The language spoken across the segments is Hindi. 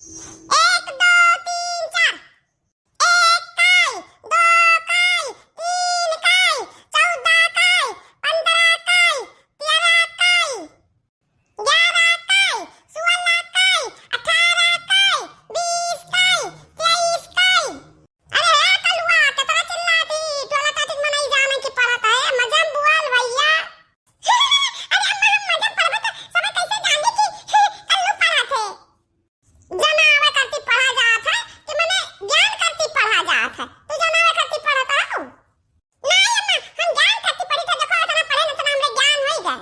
एक दो तीन चार। एक काय, दो काय, तीन काय, 14 काय, 15 काय, 13 काय, 11 काय, 16 काय, 18 काय, 20 काय, 23 काय। अरे हे कलवा कितना चिल्लाती, टोला तातिक मनाई जाने की परत है, मजम बुआल भैया। अरे अम्मा हम मजम पढ़बे तो समय कैसे जाने की कल्लू पढ़ा थे। जनावे करती पढ़ा जात है कि मने ज्ञान करती पढ़ा जात है। तू जनावे करती पढ़ता हो? नहीं अम्मा, हम ज्ञान करती पढ़ी तो देखो इतना पढ़े न तो हमरे ज्ञान होई गए।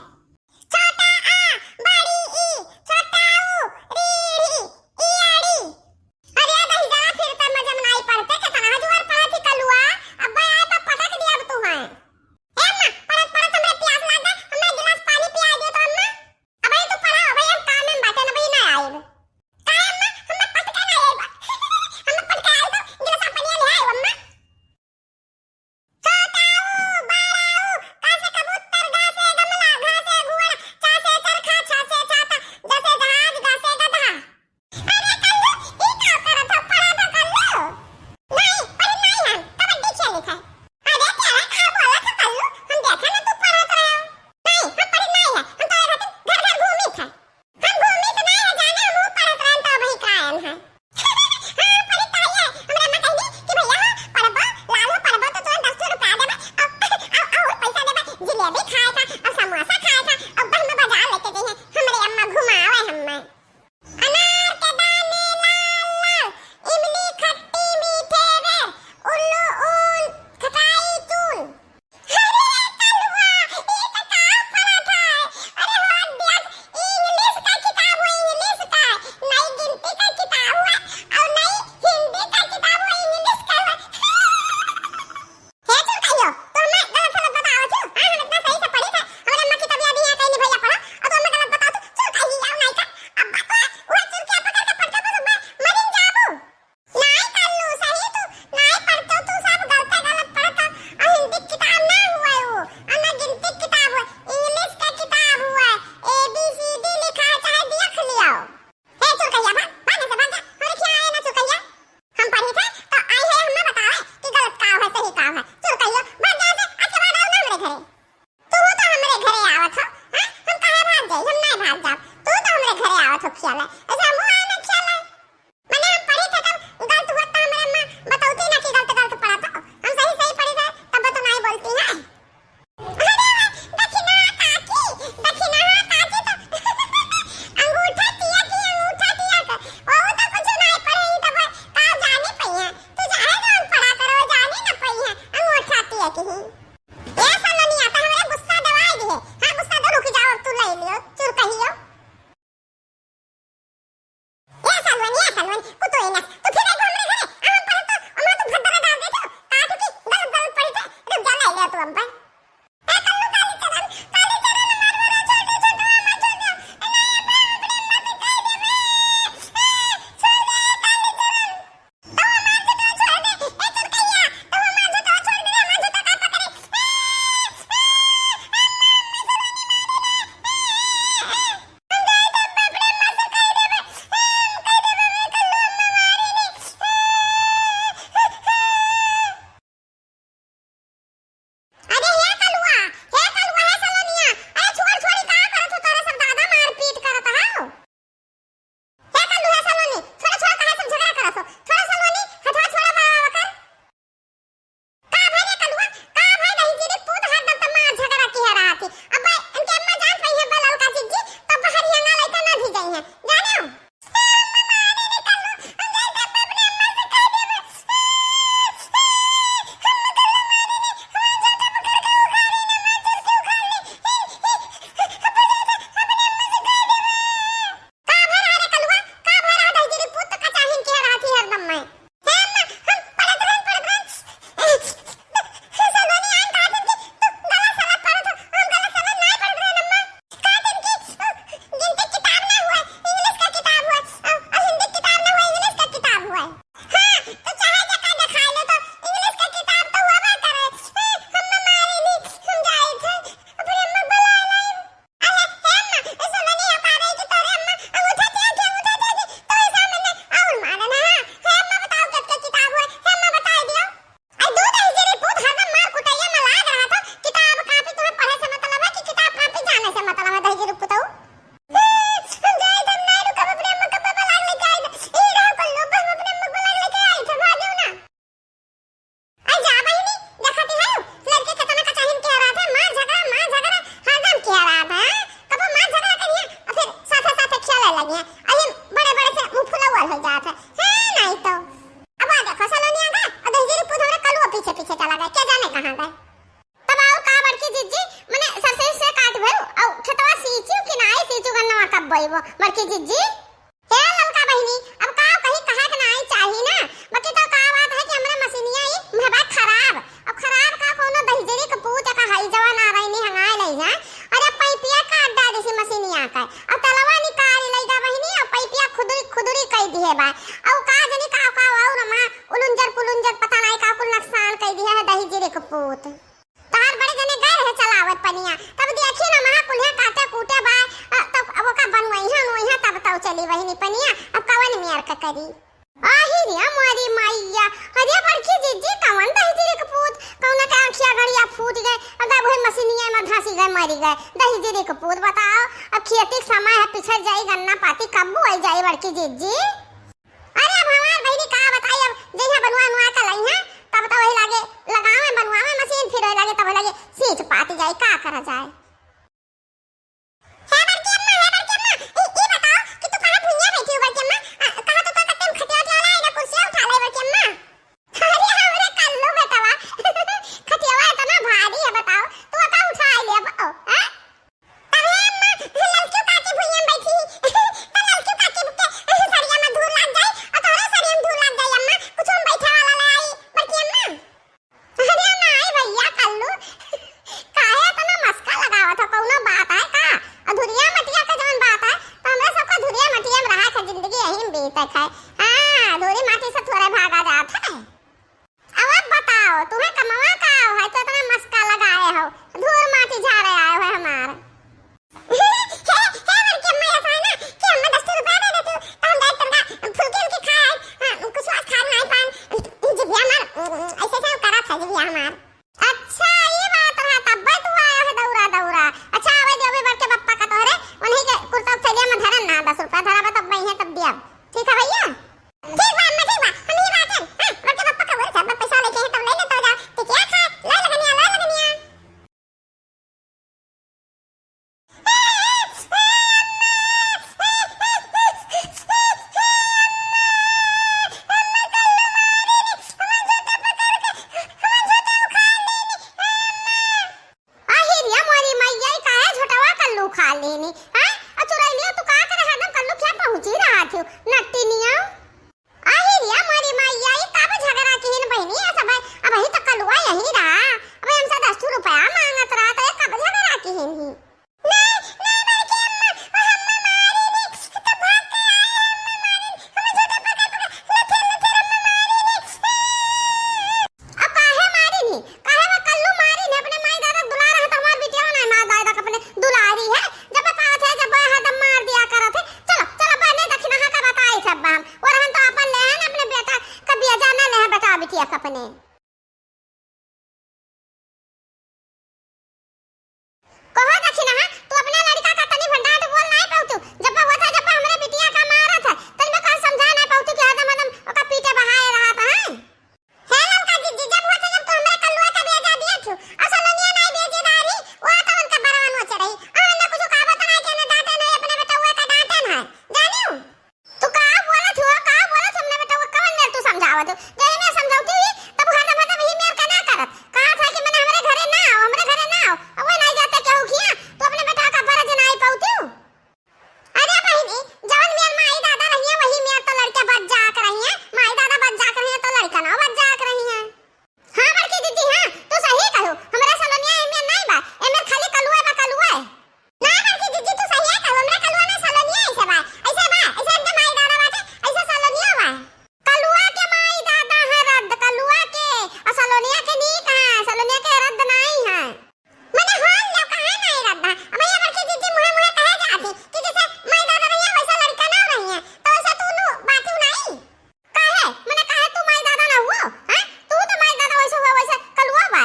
छोटा आ, बड़ी ई, छोटा ऊ, रीढ़ी, ईड़ी। अरे दही जरा फिर तो मजम नहीं पढ़ते के तना हजुर पढ़ा थी कलुआ। अब आए पर पटक दिया अब तू है। ए अम्मा, पढ़त पढ़त हमें प्यास लगा, हमें गिलास पानी पिया दे तो अम्मा। अब तू पढ़ा भाई, हम काम में बातें न भाई ना आए। काय अम्मा, हमें पटका ना आए। हमें पटका आए तो गिलास पानी ले आए अम्मा। छोटा ऊ, बड़ा ऊ, का से कबूतर, गा से गमला, घा से घुआड़ा, चा से चरखा, छा से छाता, ज से जहाज, गा से गधा। अरे कल्लू, ई का करत हो? पढ़ा तो कल्लू। नहीं, पढ़ी नहीं हम, कबड्डी खेली थे। अरे तेरा का बोला था कल्लू, हम देखा ना तू पढ़त रहे हो। नहीं, हम पढ़ी नहीं है, हम तो घर घर घूमी थे। हम घूमी तो नहीं है जाने, हम पढ़त रहे तो वही कायन है। हाँ पढ़ी तो है, हमरा अम्मा कहली कि भैया पढ़बो, लालो पढ़बो तो तुरंत 10 रुपया देबा और पैसा देबा, जिलेबी खाए था और समोसा खाए था और बस में बाजार लेके गई है, हमरे अम्मा घुमावे हमें। अनार के दाने लाल लाल, इमली खट्टी मीठे वे, उल्लू ऊन खटाई चून। अरे कलवा, ये तो का पढ़ा था? अरे हो दिया, इंग्लिश का किताब हुआ, इंग्लिश का नई गिनती का किताब हुआ और नई हिंदी का किताब हुआ, इंग्लिश का हुआ। हे चल कहियो तो मैं गलत गलत बताओ छू। हां हम इतना सही से पढ़ी थे, हमरे अम्मा की तबीयत दी है कहीं भैया पढ़ा और तो मैं गलत बताओ तो चल कही जाओ नहीं का। अब बात है वो चल के पकड़ के पढ़ते बस मरिन जाबू। नहीं कल्लू सही तू नहीं पढ़तो, तू सब गलत गलत पढ़ता और हिंदी किताब ना हुआ वो और ना गिनती किताब हुआ, इंग्लिश का किताब हुआ, ABCD लिखा है चाहे देख लियो। हे चल कहिया भाने से भाग जा, हमरे क्या आए ना चल कहिया। हम पढ़ी थे तो आई है हमें बतावे कि गलत का है सही का है। चल कहियो भाग जा से आज के बाद आओ ना हमरे घरे। तू तो हमरे घरे आवत हो। हां हम कहां भाग जाई, हम नहीं भाग जाब। तू तो हमरे घरे आवत हो खेले, ऐसा हम आए ना खेले। मैंने हम पढ़ी थे तब गलत हुआ था, हमरे अम्मा बताती ना कि गलत गलत पढ़ा था। हम सही सही पढ़ी थे तब तो नहीं बोलती है। अरे दक्षिणा काकी तो अंगूठा तिया की अंगूठा तिया का वो तो कुछ नहीं पढ़ी तब का जानी पई है। तू जाने कौन पढ़ा करो जानी ना पई है अंगूठा तिया की ही। ये साला नहीं आता, हमरे गुस्सा दवाई दी है। हां गुस्सा तो रुक जाओ, तू ले लियो चुर कहियो। ये सालवन कुतो इनस तो फिर एक हमरे घरे हम पढ़े तो हमरा तो भद्दरा डाल दे तो काट की गलत गलत पढ़ी थे। रुक जा ले लियो तू हम पर। ए कल्लू काली चरण मार मारो छोटे छोटे मार छोड़ दे। नहीं अपने मत कह दे मैं छोड़ दे काली चरण तो मार दे तो छोड़ दे। ए चल कहिया तो मार दे तो छोड़ दे, मार दे तो का पकड़े। हम गए तो अपने मत कह दे मैं कह दे मैं कल्लू अम्मा मारी रह जात है। हां नहीं तो अब आ देखो सलोनिया का और दहीजीरी पूत हमरा कलुआ पीछे पीछे चला गया, क्या जाने कहां गए। तब आओ का बड़की जिज्जी मने सरसे से काट भरो और खेतवा सींचू कि नाई सींचू गन्नवा कब बइबो बड़की जिज्जी। हे ललका बहिनी अब का कहीं कहा के नाई चाहिए ना, बाकी तो का बात है कि हमरा मशीनिया ई मेरा खराब, अब खराब का कोनो दहीजीरी के पूत का हई जवान आ रही नहीं हंगाए लई जा। अरे पैपिया काट दा देसी मशीनिया का और तलवा निकाल लई दा बहिनी और पैपिया खुदरी खुदरी कई दिए बा और का जनी का और मां उलुंजर पुलुंजर पता नहीं का कुल नुकसान कई दिया है दहीजीरी के पूत। तार बड़े जने गए रहे चलावत पनिया तब देखी ना महा कुल्हे काटे कूटे बा तब अब का बनवई है नोई है तब तो चली वही पनिया अब कवन मियार का करी। आही रे हमारी मैया अरे बड़की जिज्जी कवन दहीजीरी के पूत कौना का आंखिया गड़िया फूट गए अगर वही मशीनिया में धंसी गए मरी गए दहीजीरी के पूत। बताओ अब खेती के समय है पिछड़ जाई गन्ना पाती कब आई जाई बड़की जिज्जी। अरे अब हमार बहिनी का बताई अब जइहा बनवा नुआ का लई है तब तो वही लागे लगावे बनवावे मशीन फिर वही लागे तब लागे सींच पाती जाए का करा जाए। हे बड़की अम्मा ई बताओ कि तू कहां भुइया बैठी हो बड़की अम्मा, कहां तो कते खटिया उठा लाएगा कुर्सी उठा ले बड़की अम्मा। अरे हमरे कल्लू बेटवा खटियावा इतना भारी है बताओ तू का उठा ले अब हां तब हे अम्मा ललकी काकी भुइया बैठी तो ललकी काकी के सरिया में धूल लग जाए और तोरे सरिया में धूल लग जाए अम्मा कुछ हम बैठा वाला लाई बड़की अम्मा। अरे नहीं भैया कल्लू काहे इतना मस्का लगावत हो कौनो बात है का अधुरिया मटिया का जवन बात है तो हमरा सबका धुरिया मटिया में रहा के जिंदगी यही में बीतत है। हां धुरी माटी से थोड़े भागा जात है। अब बताओ तुम्हें कमावा का है तो इतना मस्का लगाए हो धूर माटी झाड़े आए हो हमार। हे बड़की अम्मा ऐसा है ना कि अम्मा 10 रुपया दे देती तो हम गए तुमका फुलके उनके खाए कुछ आज खा नहीं पान जिबिया मार ऐसे से करा था जिबिया हमार। अच्छा ये बात है तब तू आया है दौरा दौरा। अच्छा आवे जो भी बड़के पप्पा का तोरे उन्हीं के कुर्ता थैलिया में धरन ना 10 रुपया धरावा तब मैं है तब दिया ठीक है भैया। ठीक बा अम्मा ठीक बा हम ये बात है हां बड़के पप्पा का बोले सब पैसा लेके है तब ले ले तो जा तो क्या खा ले लगनिया खा लेनी हां आ चुराई लिया तू का करे हरदम कल्लू क्या पहुंच ही रहा थी नट्टी निया। आही रिया मोरी मैया ई काबे झगड़ा की हिन बहनी ऐसा भाई अब ही तक कल्लुआ यही रहा अब हमसे 10 रुपया मांगत रहा तो कब झगड़ा की हिन ही नहीं बड़की अम्मा वो हम्मा मारी नी तो भाग के आए हम्मा मारी हम झूठा पकड़ लथे अम्मा मारी नी अब काहे मारी नी काहे वो कल्लू मारी नी अपने माई दादा दुला रहा तो हमार बिटिया ना मां दादा अपने दुलारी है जब बतावत है जब हदम मार दिया करत है। चलो चलो बहने दक्षिणा का बताई सब हम और हम तो अपन ले हैं अपने बेटा कभी जाना ले बेटा बिटिया अपने कहो दक्षिणा तू अपने लड़का का तनी भंडार बोल नहीं पाउतू जब हुआ था जब हमरे बिटिया का मारा था तब मैं कहां समझा नहीं पाउतू कि हदम ओका पीछे बहाए रहा था है ललका जी जब हुआ था जब तू हमरे कल्लुआ का बेजा दिया थू असलोनिया नहीं बेजेदारी वो तो उनका बरवन हो चढ़ई हमने कुछ का बता नहीं के ना डांटे नहीं अपने बेटा हुआ का डांटे ना जानियो तू का बोला हमने बेटा वो कवन मेर तू समझावत जब मैं समझाउती तब हदम ही मेर का ना करत कहा था कि मैंने हमरे घरे ना आओ अब वो नहीं जाते क्या हो किया तो अपने बेटा का बरज नहीं पाउती। अरे बहनी जवन मेर माई दादा रही है वही मेर तो लड़के बच जा कर रही है माई दादा बच जा कर रही है तो लड़का ना बच जा कर रही है। हां बड़की दीदी हां तू सही कहू हमरा सलोनिया एमे नहीं बा एमे खाली कलुआ है ना बड़की दीदी तू सही है कहू हमरा कलुआ ना सलोनिया ऐसे बा ऐसे के माई दादा बाटे ऐसे सलोनिया बा कलुआ के माई दादा है रद्द कलुआ के और सलोनिया के नहीं कहां सलोनिया के रद्द नहीं है मैंने हाल लो कहां नहीं रद्द अब ये बड़की दीदी मुहे कहे जाती कि जैसे माई दादा रही है वैसा लड़का ना रही है तो ऐसा तू नु बातू नहीं काहे मैंने कहा तू माई दादा ना हुआ हां तू तो माई दादा वैसा हुआ वैसा कलुआ बा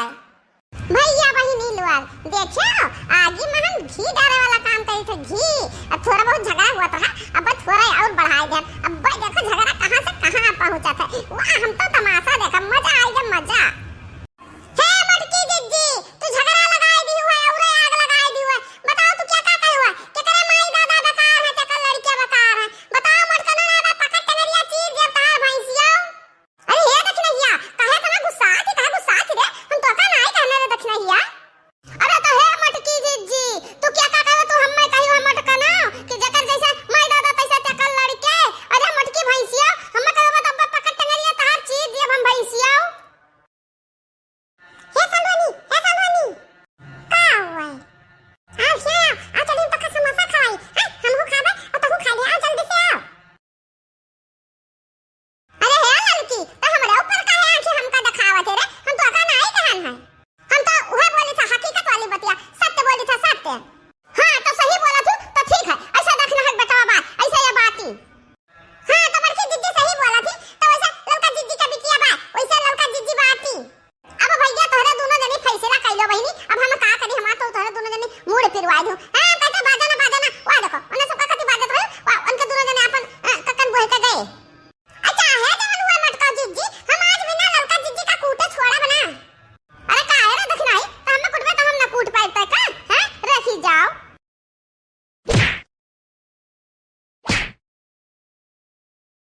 भैया बहिनी लोग देखियो आगे में हम घी डाले वाला काम करी थे घी अब थोड़ा बहुत झगड़ा हुआ था अब थोड़ा और बढ़ाए दे अब देखो झगड़ा कहां से कहां पहुंचा था वाह हम तो तमाशा देखा